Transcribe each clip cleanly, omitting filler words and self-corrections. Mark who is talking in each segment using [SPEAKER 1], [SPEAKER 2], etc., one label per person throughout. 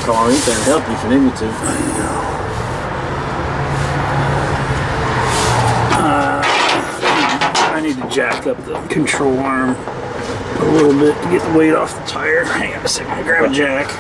[SPEAKER 1] car. Ain't there to help you if you need me to.
[SPEAKER 2] I need to jack up the control arm a little bit to get the weight off the tire. Hang on a second, I'll grab a jack.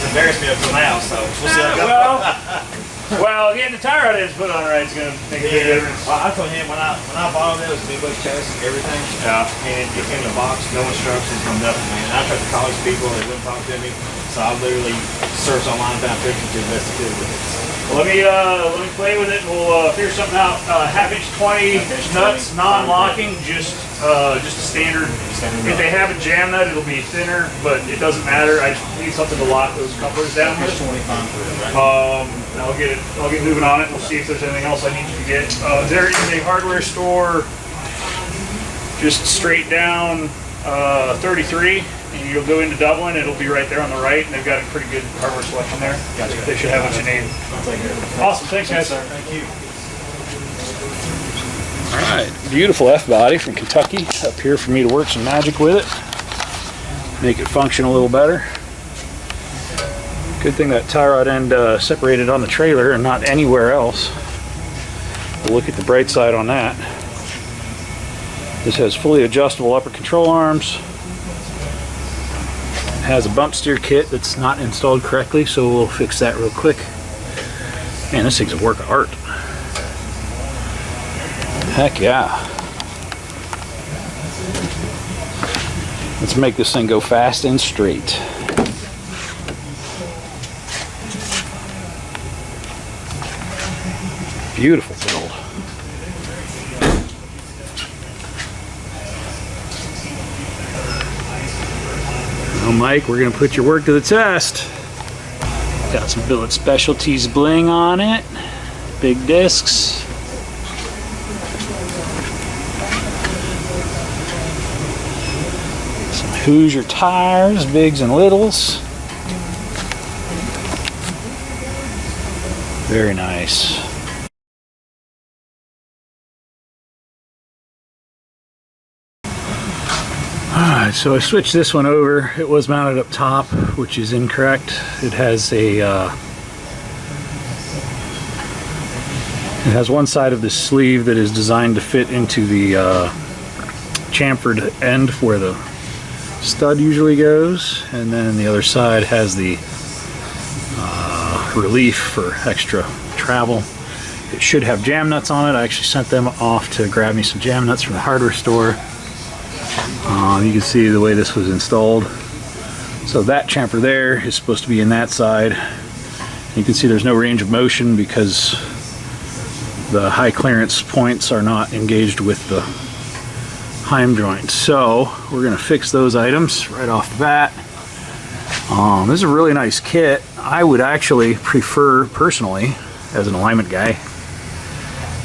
[SPEAKER 3] Embarrassed me up till now, so we'll see how it goes.
[SPEAKER 2] Well, getting the tire out is put on right is going to make a big difference.
[SPEAKER 3] Well, I told him when I bought it was Midwest chassis, everything.
[SPEAKER 2] Yeah.
[SPEAKER 3] And it came in a box, no instructions, no nothing, man. I tried to call these people, they wouldn't talk to me. So I literally searched online, found pictures to invest with it.
[SPEAKER 2] Well, let me play with it. We'll figure something out. 1/2 inch 20 nuts, non-locking, just a standard. If they have a jam nut, it'll be thinner, but it doesn't matter. I just need something to lock those couplers down with. I'll get moving on it. We'll see if there's anything else I need you to get. There is a hardware store just straight down 33. And you'll go into Dublin, it'll be right there on the right, and they've got a pretty good hardware selection there. Gotcha. They should have what you need. Awesome, thanks guys.
[SPEAKER 3] Thank you.
[SPEAKER 2] All right, beautiful F-body from Kentucky up here for me to work some magic with it. Make it function a little better. Good thing that tie rod end separated on the trailer and not anywhere else. We'll look at the bright side on that. This has fully adjustable upper control arms. Has a bump steer kit that's not installed correctly, so we'll fix that real quick. Man, this thing's a work of art. Heck yeah. Let's make this thing go fast and straight. Beautiful build. Well, Mike, we're going to put your work to the test. Got some Billet Specialties bling on it. Big discs. Some Hoosier tires, bigs and littles. Very nice. Alright, so I switched this one over. It was mounted up top, which is incorrect. It has one side of the sleeve that is designed to fit into the chamfered end where the stud usually goes, and then the other side has the relief for extra travel. It should have jam nuts on it. I actually sent them off to grab me some jam nuts from the hardware store. You can see the way this was installed. So that chamfer there is supposed to be in that side. You can see there's no range of motion because the high clearance points are not engaged with the heim joint. So we're going to fix those items right off the bat. This is a really nice kit. I would actually prefer, personally, as an alignment guy,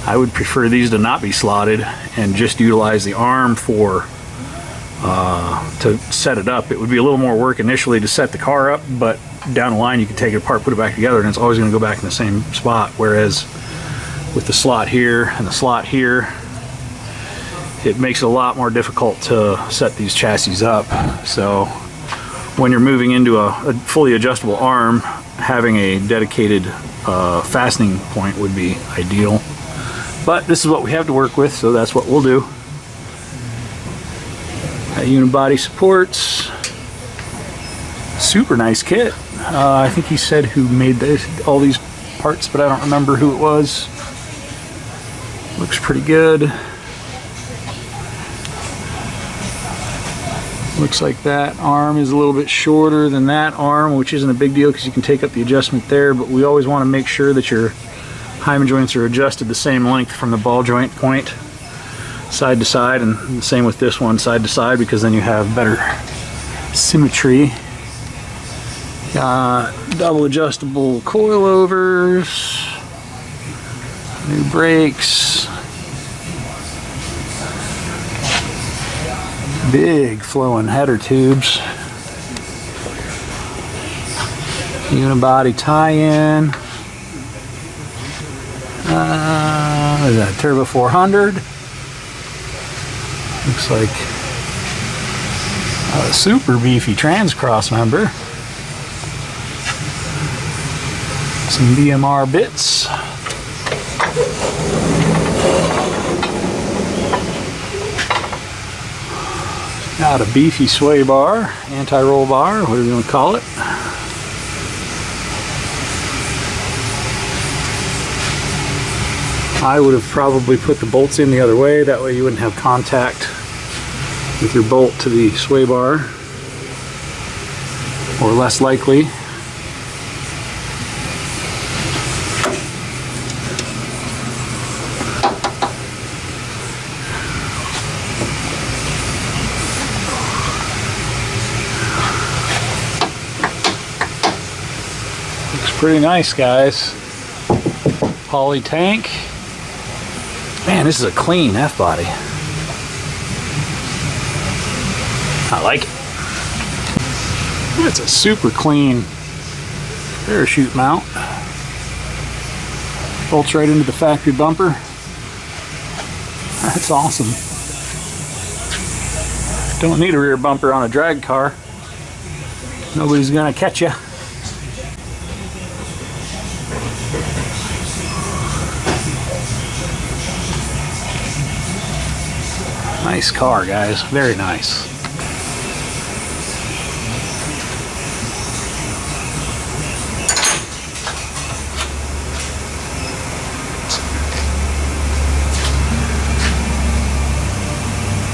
[SPEAKER 2] I would prefer these to not be slotted and just utilize the arm for to set it up. It would be a little more work initially to set the car up, but down the line you can take it apart, put it back together, and it's always going to go back in the same spot. Whereas with the slot here and the slot here, it makes it a lot more difficult to set these chassis up. So when you're moving into a fully adjustable arm, having a dedicated fastening point would be ideal. But this is what we have to work with, so that's what we'll do. Unibody supports. Super nice kit. I think he said who made all these parts, but I don't remember who it was. Looks pretty good. Looks like that arm is a little bit shorter than that arm, which isn't a big deal because you can take up the adjustment there, but we always want to make sure that your hymen joints are adjusted the same length from the ball joint point. side to side, and the same with this one, side to side, because then you have better symmetry. Got double adjustable coilovers, new brakes, big flowing header tubes, unibody tie-in. What is that, Turbo 400? Looks like a super beefy trans cross member. Some BMR bits. Got a beefy sway bar, anti-roll bar, whatever you want to call it. I would have probably put the bolts in the other way, that way you wouldn't have contact with your bolt to the sway bar, or less likely. Looks pretty nice, guys. Poly tank. Man, this is a clean F-body. I like it. It's a super clean parachute mount. Bolts right into the factory bumper. That's awesome. Don't need a rear bumper on a drag car. Nobody's gonna catch you. Nice car, guys. Very nice.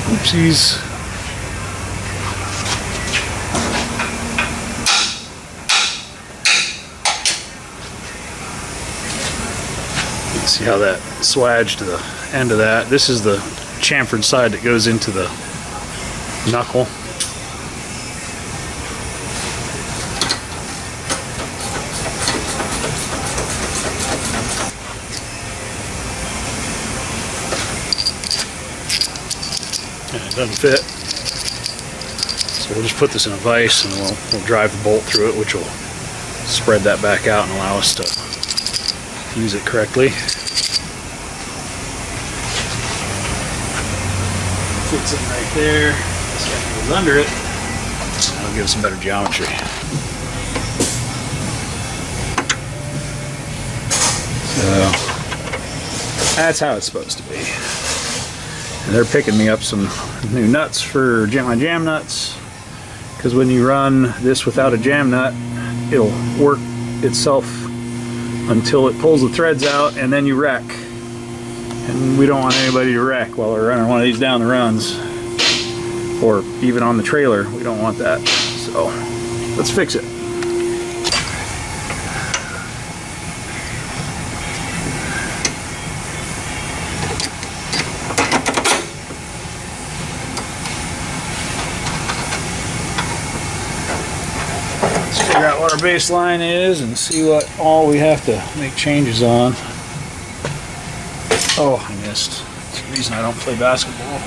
[SPEAKER 2] Oopsies. See how that swaged to the end of that. This is the chamfered side that goes into the knuckle. And it doesn't fit. So we'll just put this in a vise and we'll drive the bolt through it, which will spread that back out and allow us to use it correctly. Fits in right there. This guy goes under it. That'll give us some better geometry. So that's how it's supposed to be. And they're picking me up some new nuts for my jam nuts, because when you run this without a jam nut, it'll work itself until it pulls the threads out, and then you wreck. And we don't want anybody to wreck while we're running one of these down the runs, or even on the trailer. We don't want that. So let's fix it. Let's figure out what our baseline is and see what all we have to make changes on. Oh, I missed. That's the reason I don't play basketball.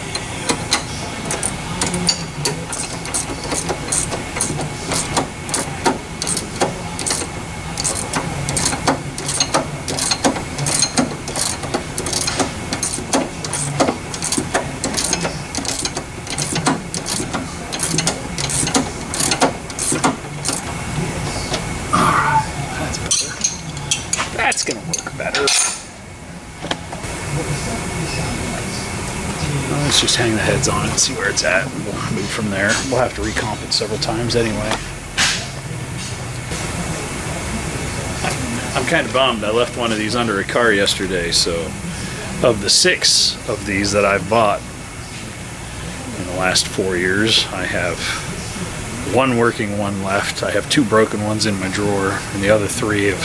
[SPEAKER 2] Alright, that's better. That's gonna work better. Let's just hang the heads on it and see where it's at, and we'll move from there. We'll have to recomp it several times anyway. I'm kind of bummed. I left one of these under a car yesterday, so of the 6 of these that I've bought in the last 4 years, I have one working one left. I have 2 broken ones in my drawer, and the other 3 have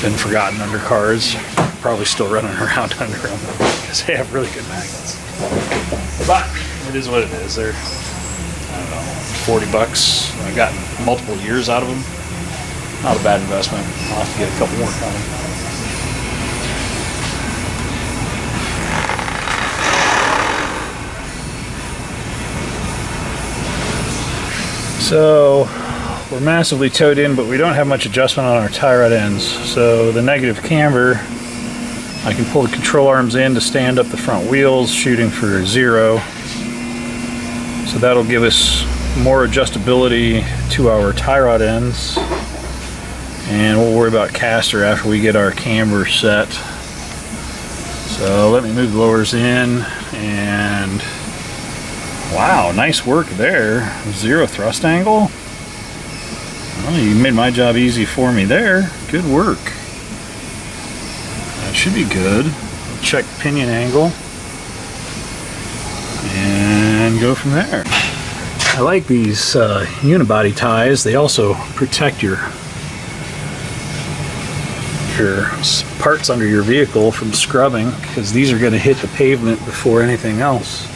[SPEAKER 2] been forgotten under cars. Probably still running around under them because they have really good magnets. But it is what it is. They're, I don't know, 40 bucks. I got multiple years out of them. Not a bad investment. I'll have to get a couple more coming. So we're massively towed in, but we don't have much adjustment on our tie rod ends. So the negative camber, I can pull the control arms in to stand up the front wheels, shooting for 0. So that'll give us more adjustability to our tie rod ends. And we'll worry about caster after we get our camber set. So let me move the lowers in, and wow, nice work there. 0 thrust angle. Well, you made my job easy for me there. Good work. That should be good. Check pinion angle and go from there. I like these unibody ties. They also protect your parts under your vehicle from scrubbing, because these are going to hit the pavement before anything else.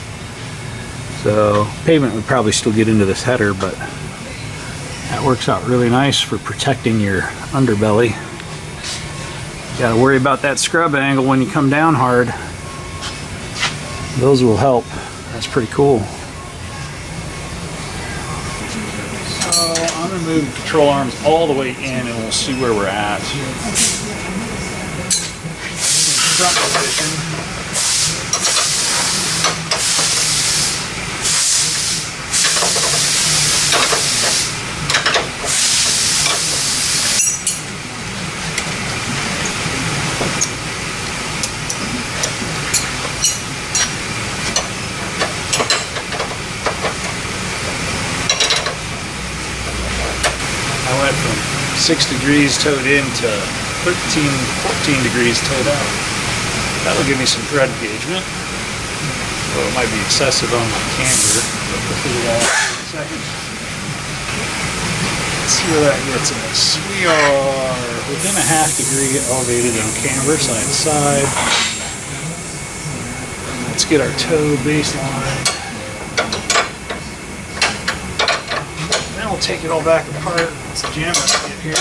[SPEAKER 2] So pavement would probably still get into this header, but that works out really nice for protecting your underbelly. You gotta worry about that scrub angle when you come down hard. Those will help. That's pretty cool. So I'm gonna move the control arms all the way in, and we'll see where we're at. Front position. I went from 6 degrees towed in to 13, 14 degrees towed out. That'll give me some thread engagement. Well, it might be excessive on my camber, but we'll figure that out in a second. Let's see where that gets us. We are within a ½ degree elevated on camber, side to side. Let's get our toe baseline. Then we'll take it all back apart. Let's jam it in here.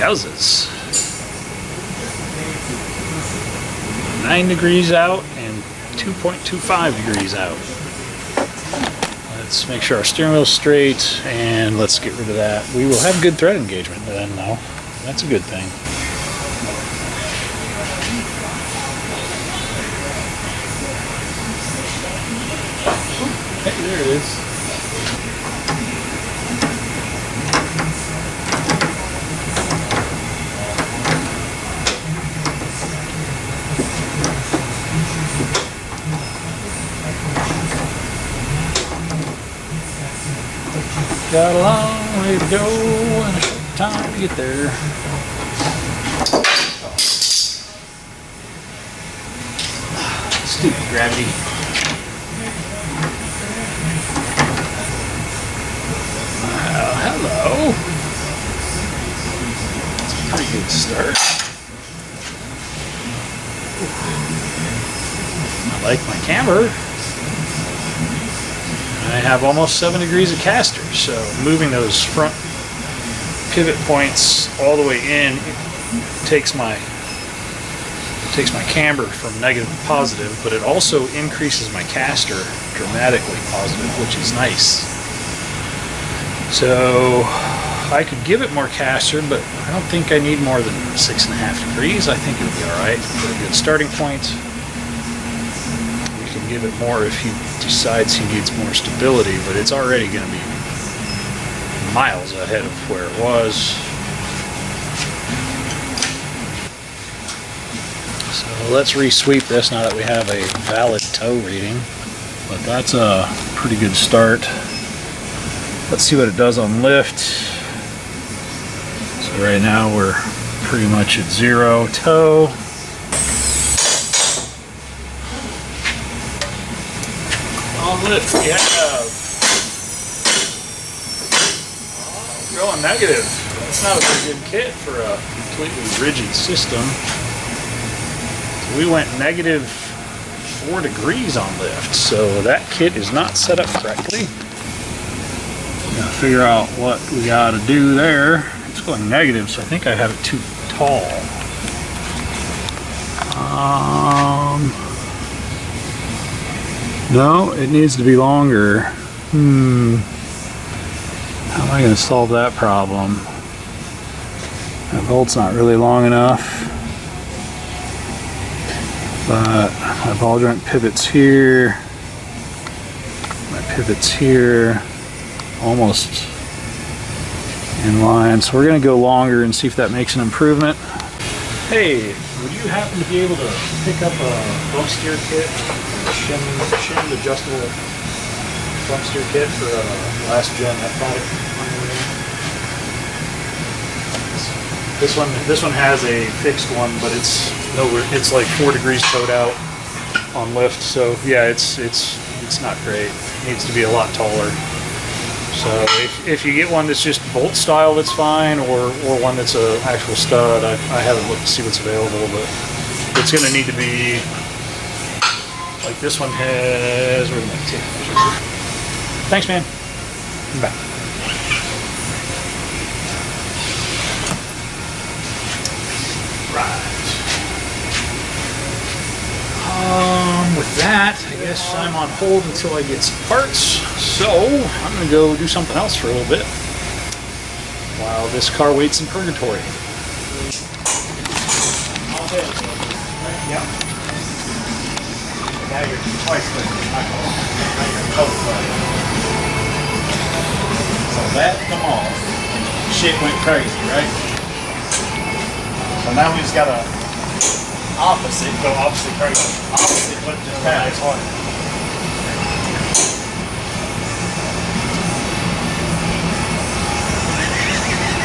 [SPEAKER 2] Yowzes. 9 degrees out and 2.25 degrees out. Let's make sure our steering wheel's straight, and let's get rid of that. We will have good thread engagement then, though. That's a good thing. Hey, there it is. Got a long way to go and a short time to get there. Stupid gravity. Hello. That's a pretty good start. I like my camber. I have almost 7 degrees of caster, so moving those front pivot points all the way in takes my camber from negative to positive, but it also increases my caster dramatically positive, which is nice. So I could give it more caster, but I don't think I need more than 6.5 degrees. I think it'll be all right for a good starting point. Give it more if he decides he needs more stability, but it's already going to be miles ahead of where it was. So let's re-sweep this now that we have a valid tow reading. But that's a pretty good start. Let's see what it does on lift. So right now we're pretty much at 0 tow. On lift we have, going negative. That's not a very good kit for a completely rigid system. So we went negative 4 degrees on lift, so that kit is not set up correctly. Gotta figure out what we gotta do there. It's going negative, so I think I have it too tall. No, it needs to be longer. How am I gonna solve that problem? That bolt's not really long enough. But my ball joint pivots here. My pivot's here. Almost in line. So we're gonna go longer and see if that makes an improvement. Hey, would you happen to be able to pick up a bump steer kit? Shimmed adjustable bump steer kit for a last gen F-Body. This one has a fixed one, but it's like 4 degrees towed out on lift. So yeah, it's not great. It needs to be a lot taller. So if you get one that's just bolt style, that's fine, or one that's an actual stud. I haven't looked to see what's available, but it's going to need to be like this one has. Where's my tape measure? Thanks, man. I'm back. Right. With that, I guess I'm on hold until I get some parts. So I'm going to go do something else for a little bit while this car waits in purgatory.
[SPEAKER 3] Yep. Now you're twice the So that come off. Shit went crazy, right? So now we just got to go opposite crazy. Opposite, but just kind of hard.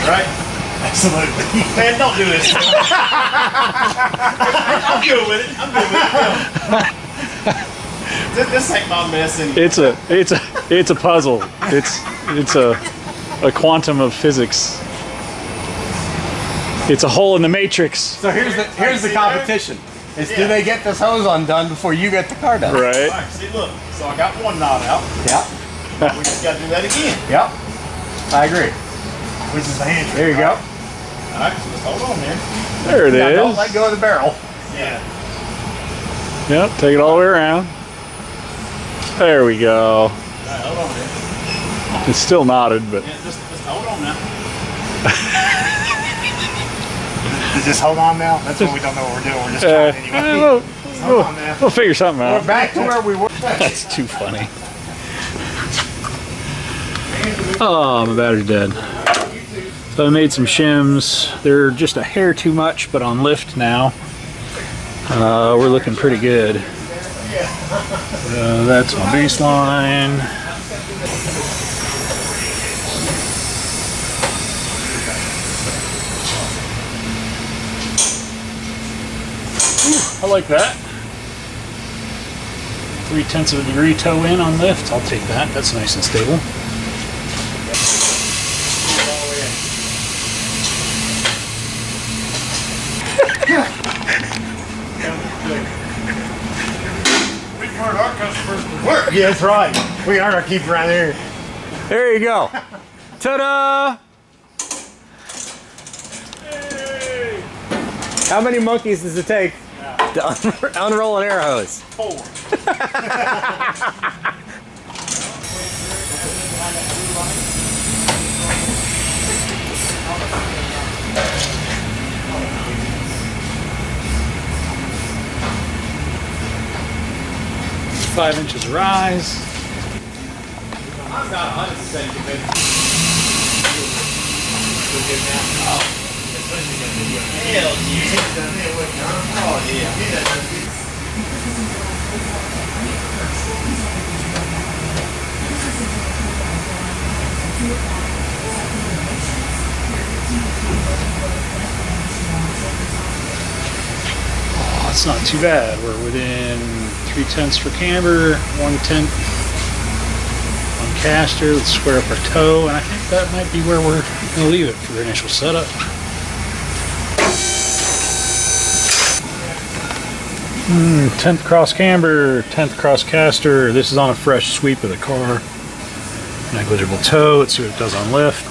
[SPEAKER 3] Right? Absolutely. Man, don't do this. I'm good with it. This ain't my mess anymore.
[SPEAKER 2] It's a puzzle. It's a quantum of physics. It's a hole in the matrix.
[SPEAKER 4] So here's the competition. Is do they get this hose undone before you get the car done?
[SPEAKER 2] Right.
[SPEAKER 3] All right, see, look. So I got one knot out.
[SPEAKER 4] Yeah.
[SPEAKER 3] We just got to do that again.
[SPEAKER 4] Yep. I agree.
[SPEAKER 3] Which is the hand trick.
[SPEAKER 4] There you go.
[SPEAKER 3] All right, so just hold on there.
[SPEAKER 2] There it
[SPEAKER 4] Now,
[SPEAKER 2] is.
[SPEAKER 4] don't let go of the barrel.
[SPEAKER 3] Yeah.
[SPEAKER 2] Yep, take it all the way around. There we go.
[SPEAKER 3] All right, hold on there.
[SPEAKER 2] It's still knotted, but
[SPEAKER 3] Yeah, just hold on now. Just hold on now? That's what we don't know what we're doing. We're just trying anyway. Hold on now.
[SPEAKER 2] we'll figure something out.
[SPEAKER 4] We're back to where we were.
[SPEAKER 2] That's too funny. Oh, my battery's dead. So I made some shims. They're just a hair too much, but on lift now, we're looking pretty good. That's my baseline. I like that. 0.3 of a degree toe in on lift. I'll take that. That's nice and stable.
[SPEAKER 3] We part our customers to work. Yeah, that's right. We are our keeper around here.
[SPEAKER 4] There you go. Ta-da!
[SPEAKER 3] Hey.
[SPEAKER 4] How many monkeys does it take to unroll an air hose?
[SPEAKER 3] 4.
[SPEAKER 2] 5 inches rise.
[SPEAKER 3] I'm not 100% convinced. Hell yeah. Oh yeah.
[SPEAKER 2] Oh, it's not too bad. We're within 3/10 for camber, 1/10 on caster. Let's square up our toe, and I think that might be where we're We'll leave it for initial setup. Tenth cross camber, 10th cross caster. This is on a fresh sweep of the car. Negligible toe. Let's see what it does on lift.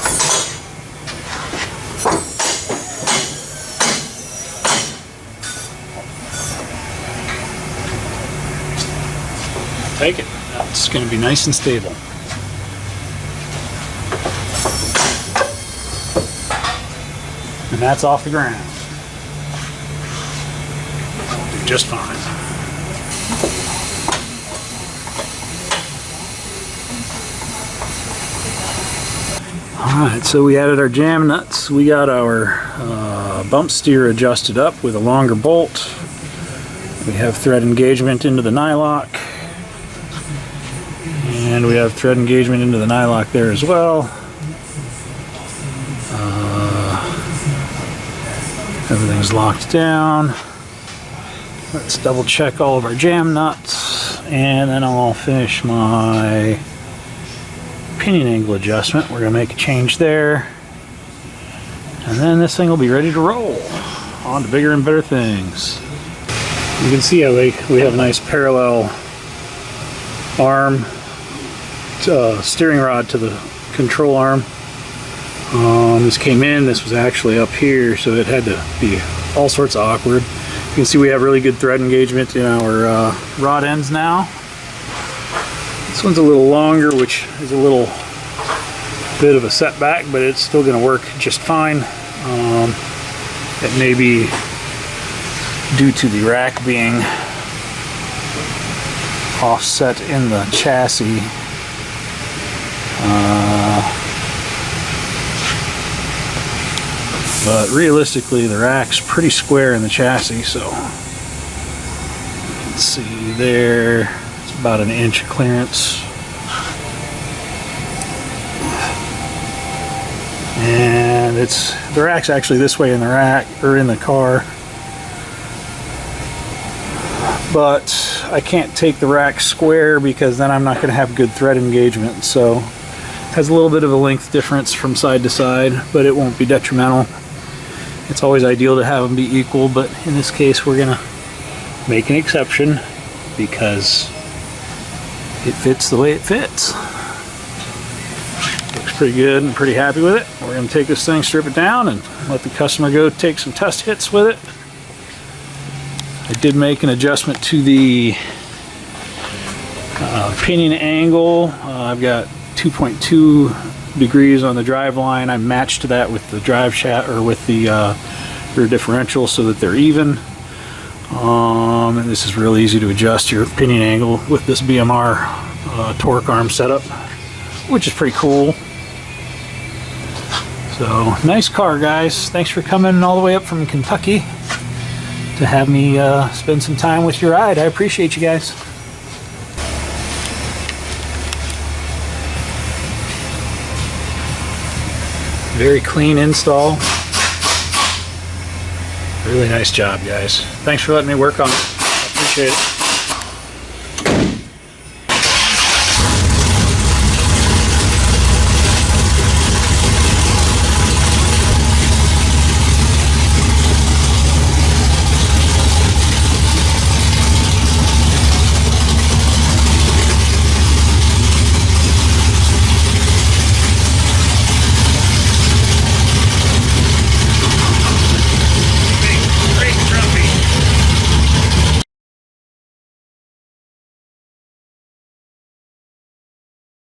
[SPEAKER 2] Take it. It's going to be nice and stable. And that's off the ground. Do just fine. Alright, so we added our jam nuts. We got our bump steer adjusted up with a longer bolt. We have thread engagement into the nylock. And we have thread engagement into the nylock there as well. Everything's locked down. Let's double check all of our jam nuts, and then I'll finish my pinion angle adjustment. We're going to make a change there, and then this thing will be ready to roll on to bigger and better things. You can see how we have a nice parallel arm, steering rod to the control arm. This came in, this was actually up here, so it had to be all sorts of awkward. You can see we have really good thread engagement in our rod ends now. This one's a little longer, which is a little bit of a setback, but it's still going to work just fine. It may be due to the rack being offset in the chassis. But realistically, the rack's pretty square in the chassis, so let's see there, it's about an inch of clearance. And the rack's actually this way in the rack, or in the car. But I can't take the rack square because then I'm not going to have good thread engagement, so it has a little bit of a length difference from side to side, but it won't be detrimental. It's always ideal to have them be equal, but in this case we're gonna make an exception because it fits the way it fits. Looks pretty good and pretty happy with it. We're gonna take this thing, strip it down, and let the customer go take some test hits with it. I did make an adjustment to the pinion angle. I've got 2.2 degrees on the drive line. I matched that with the drive shaft, or with the rear differential, so that they're even. And this is real easy to adjust your pinion angle with this BMR torque arm setup, which is pretty cool. So nice car, guys. Thanks for coming all the way up from Kentucky to have me spend some time with your ride. I appreciate you guys. Very clean install. Really nice job, guys. Thanks for letting me work on it. I appreciate it.